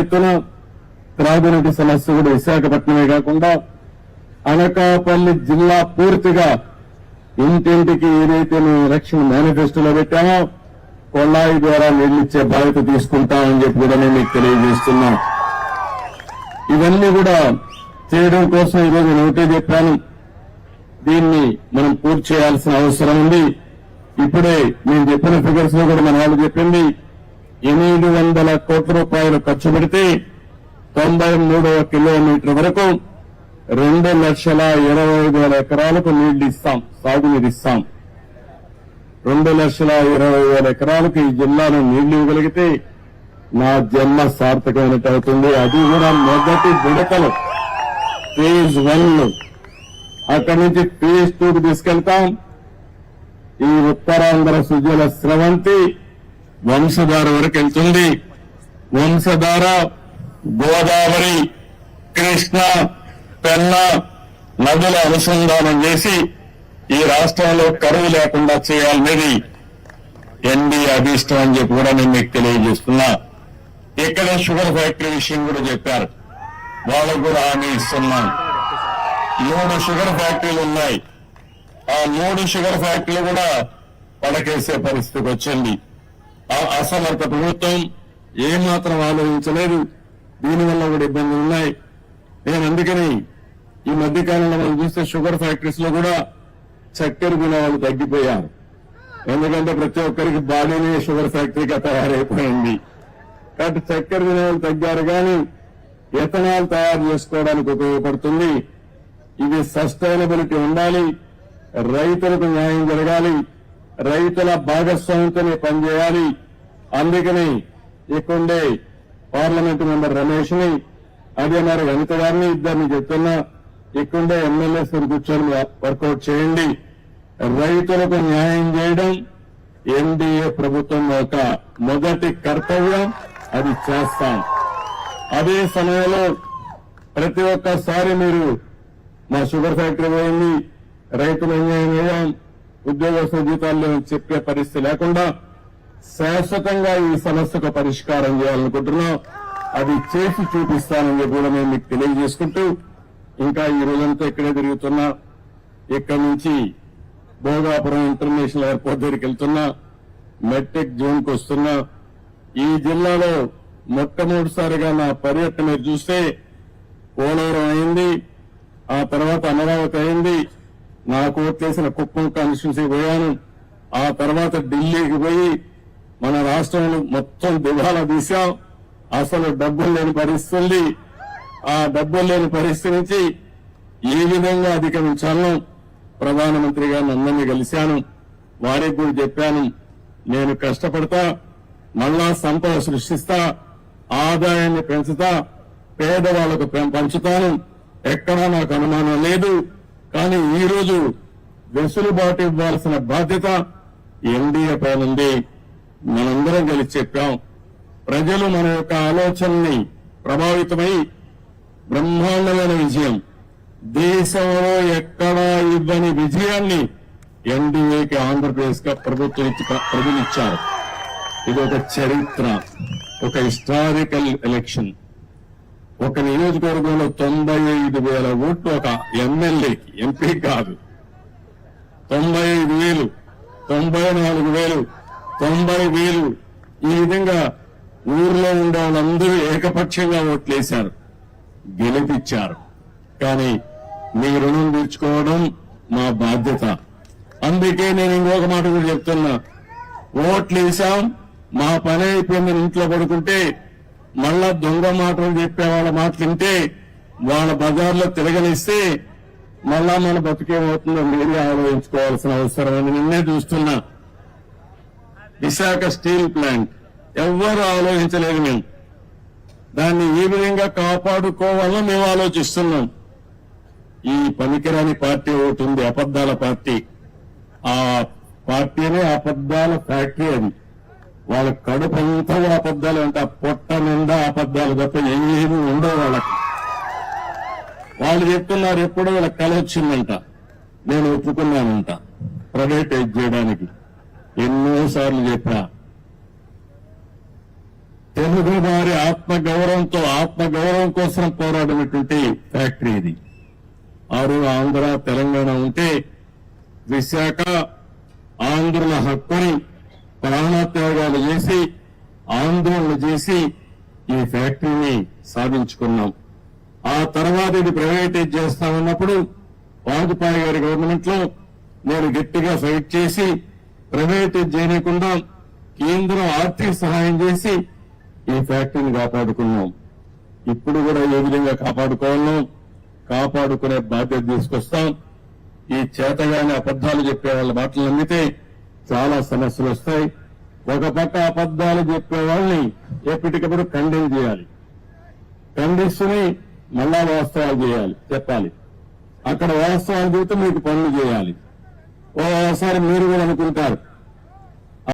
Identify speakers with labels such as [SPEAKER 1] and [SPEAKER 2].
[SPEAKER 1] ఎత్తున త్రాగునీటి సమస్య కూడా విశాఖపట్నమే కాకుండా అనకాపల్లి జిల్లా పూర్తిగా ఇంటింటికి ఏదైతే మేము ఎలక్షన్ మేనిఫెస్టోలో పెట్టామో కొళాయి ద్వారా నీళ్లిచ్చే బాధ్యత తీసుకుంటామని చెప్పి కూడా నేను మీకు తెలియజేస్తున్నా. ఇవన్నీ కూడా చేయడం కోసం ఈరోజు నేను ఒకటే చెప్పాను, దీన్ని మనం పూర్తి చేయాల్సిన అవసరం ఉంది. ఇప్పుడే నేను చెప్పిన ఫిగర్స్ లో కూడా మన వాళ్ళు చెప్పింది 800 కోట్ల రూపాయలు ఖర్చు పెడితే 93వ కిలోమీటర్ వరకు 2,20,000 ఎకరాలకు నీళ్లు ఇస్తాం, సాగునీరు ఇస్తాం. 2,20,000 ఎకరాలకు ఈ జిల్లాలో నీళ్లు ఇవ్వగలిగితే నా జన్మ సార్థకమైనట్టు అవుతుంది. అది కూడా మొదటి విడతలు ఫేజ్ 1. అక్కడి నుంచి ఫేజ్ 2కు తీసుకెళ్తాం. ఈ ఉత్తరాంధ్ర సుజల స్రవంతి వంశధార వరకు వెళ్తుంది. వంశధార గోదావరి, కృష్ణ, పెన్నా నదుల అనుసంధానం చేసి ఈ రాష్ట్రంలో కరువు లేకుండా చేయాలనేది ఎన్డీఏ అభిష్టం అని చెప్పి కూడా నేను మీకు తెలియజేస్తున్నా. ఇక్కడ షుగర్ ఫ్యాక్టరీ విషయం కూడా చెప్పారు, వాళ్ళకు కూడా హామీ ఇస్తున్నాం. 3 షుగర్ ఫ్యాక్టరీలు ఉన్నాయి. ఆ 3 షుగర్ ఫ్యాక్టరీలు కూడా పడకేసే పరిస్థితికి వచ్చింది. ఆ అసమర్థ ప్రభుత్వం ఏమాత్రం ఆలోచించలేదు. దీనివల్ల కూడా ఇబ్బందులు ఉన్నాయి. నేను అందుకని ఈ మధ్యకాలంలో మనం చూస్తే షుగర్ ఫ్యాక్టరీస్ లో కూడా చక్కెర వినియోగాలు తగ్గిపోయారు. ఎందుకంటే ప్రతి ఒక్కరికి బాడీనే షుగర్ ఫ్యాక్టరీగా తయారైపోయింది. కాబట్టి చక్కెర వినియోగాలు తగ్గారు, కానీ ఎథనాల్ తయారు చేసుకోవడానికి ఉపయోగపడుతుంది. ఇది సస్టైనబిలిటీ ఉండాలి, రైతులకు న్యాయం జరగాలి, రైతుల భాగస్వామ్యంతోనే పనిచేయాలి. అందుకని ఇక్కడే పార్లమెంటు మెంబర్ రమేష్ ని, అదే మరి వనిత గారిని, ఇద్దరిని చెప్తున్నా, ఇక్కడే ఎమ్మెల్యేస్ కూర్చొని వర్కౌట్ చేయండి. రైతులకు న్యాయం చేయడం ఎన్డీఏ ప్రభుత్వం యొక్క మొదటి కర్తవ్యం, అది చేస్తాం. అదే సమయంలో ప్రతి ఒక్కసారి మీరు మా షుగర్ ఫ్యాక్టరీ పోయింది, రైతులు అన్యాయం అయ్యాం, ఉద్యోగస్తుల జీతాలు చెప్పే పరిస్థితి లేకుండా శాశ్వతంగా ఈ సమస్యకు పరిష్కారం చేయాలనుకుంటున్నాం. అది చేసి చూపిస్తానని చెప్పి కూడా మేము మీకు తెలియజేసుకుంటూ, ఇంకా ఈ రోజంతా ఇక్కడే తిరుగుతున్నా. ఇక్కడి నుంచి భోగాపురం ఇంటర్నేషనల్ ఎయిర్పోర్ట్ దగ్గరికి వెళ్తున్నా, మెట్రిక్ జోన్కి వస్తున్నా. ఈ జిల్లాలో మొట్టమొదటిసారిగా నా పర్యటన మీరు చూస్తే పోలవరం అయింది, ఆ తర్వాత అమరావతి అయింది, నాకు ఓట్లేసిన కుప్పం కాన్స్టిట్యున్సీ పోయాను. ఆ తర్వాత ఢిల్లీకి పోయి మన రాష్ట్రంలో మొత్తం దివాలా తీశాం. అసలు డబ్బులు లేని పరిస్థితి, ఆ డబ్బులు లేని పరిస్థితి నుంచి ఏ విధంగా అధిగమించాలో ప్రధానమంత్రి గారిని అందరినీ కలిశాను. వారికి కూడా చెప్పాను, నేను కష్టపడతా, మళ్ళా సంపద సృష్టిస్తా, ఆదాయాన్ని పెంచుతా, పేదవాళ్లకు పంచుతాను, ఎక్కడా నాకు అనుమానం లేదు. కానీ ఈ రోజు వెసులుబాటు ఇవ్వాల్సిన బాధ్యత ఎన్డీఏ పైన ఉంది. మనందరం కలిసి చెప్పాం, ప్రజలు మన యొక్క ఆలోచనని ప్రభావితమై బ్రహ్మాండమైన విజయం, దేశంలో ఎక్కడా ఇవ్వని విజయాన్ని ఎన్డీఏకి ఆంధ్రప్రదేశ్ గా ప్రభుత్వం ప్రజలిచ్చారు. ఇది ఒక చరిత్ర, ఒక హిస్టారికల్ ఎలక్షన్. ఒక నియోజకవర్గంలో 95,000 ఓట్లు ఒక ఎమ్మెల్యేకి, ఎంపీ కాదు. 95,000, 94,000, 90,000 ఈ విధంగా ఊర్లో ఉండే వాళ్ళందరూ ఏకపక్షంగా ఓట్లేశారు, గెలిపించారు. కానీ మీ రుణం తీర్చుకోవడం మా బాధ్యత. అందుకే నేను ఇంకొక మాట కూడా చెప్తున్నా, ఓట్లేసాం, మా పని అయిపోయిందని ఇంట్లో పడుకుంటే మళ్ళా దొంగ మాటలు చెప్పే వాళ్ళ మాటలు వింటే వాళ్ళ బజార్లో తిరగనిస్తే మళ్ళా మన బతికేమవుతుందో మీరే ఆలోచించుకోవాల్సిన అవసరం అని నిన్నే చూస్తున్నా. విశాఖ స్టీల్ ప్లాంట్ ఎవ్వరూ ఆలోచించలేదు. మేము దాన్ని ఏ విధంగా కాపాడుకోవాలో మేము ఆలోచిస్తున్నాం. ఈ పనికిరాని పార్టీ ఒకటి ఉంది, అబద్దాల పార్టీ. ఆ పార్టీనే అబద్దాల ఫ్యాక్టరీ. అది వాళ్ళ కడుపంతా అబద్దాలు అంటే ఆ పొట్ట నిండా అబద్దాలు తప్ప ఏమీ ఉండవు వాళ్ళకి. వాళ్ళు చెప్తున్నారు, ఎప్పుడో వాళ్ళ కళ వచ్చిందంట, నేను ఒప్పుకున్నానంట ప్రైవేటైజ్ చేయడానికి. ఎన్నోసార్లు చెప్పా, తెలుగు వారి ఆత్మగౌరవం కోసం పోరాడినటువంటి ఫ్యాక్టరీ ఇది. ఆంధ్ర తెలంగాణ ఉంటే విశాఖ ఆంధ్రుల హక్కుని ప్రాణత్యాగాలు చేసి ఆందోళన చేసి ఈ ఫ్యాక్టరీని సాధించుకున్నాం. ఆ తర్వాత ఇది ప్రైవేటైజ్ చేస్తామన్నప్పుడు వాజ్పేయి గారి గవర్నమెంట్ లో నేను గట్టిగా ఫైట్ చేసి ప్రైవేటైజ్ చేయకుండా కేంద్రం ఆర్థిక సహాయం చేసి ఈ ఫ్యాక్టరీని కాపాడుకున్నాం. ఇప్పుడు కూడా ఏ విధంగా కాపాడుకోవాలో కాపాడుకునే బాధ్యత తీసుకొస్తాం. ఈ చేతగానే అబద్దాలు చెప్పే వాళ్ళ మాటలు నమ్మితే చాలా సమస్యలు వస్తాయి. ఒక పక్క అబద్దాలు చెప్పే వాళ్ళని ఎప్పటికప్పుడు ఖండన చేయాలి, ఖండిస్తుని మళ్ళా వాస్తవాలు చెప్పాలి. అక్కడ వాస్తవాలు చెబితే మీకు పనులు చేయాలి. ఓసారి మీరు కూడా అనుకుంటారు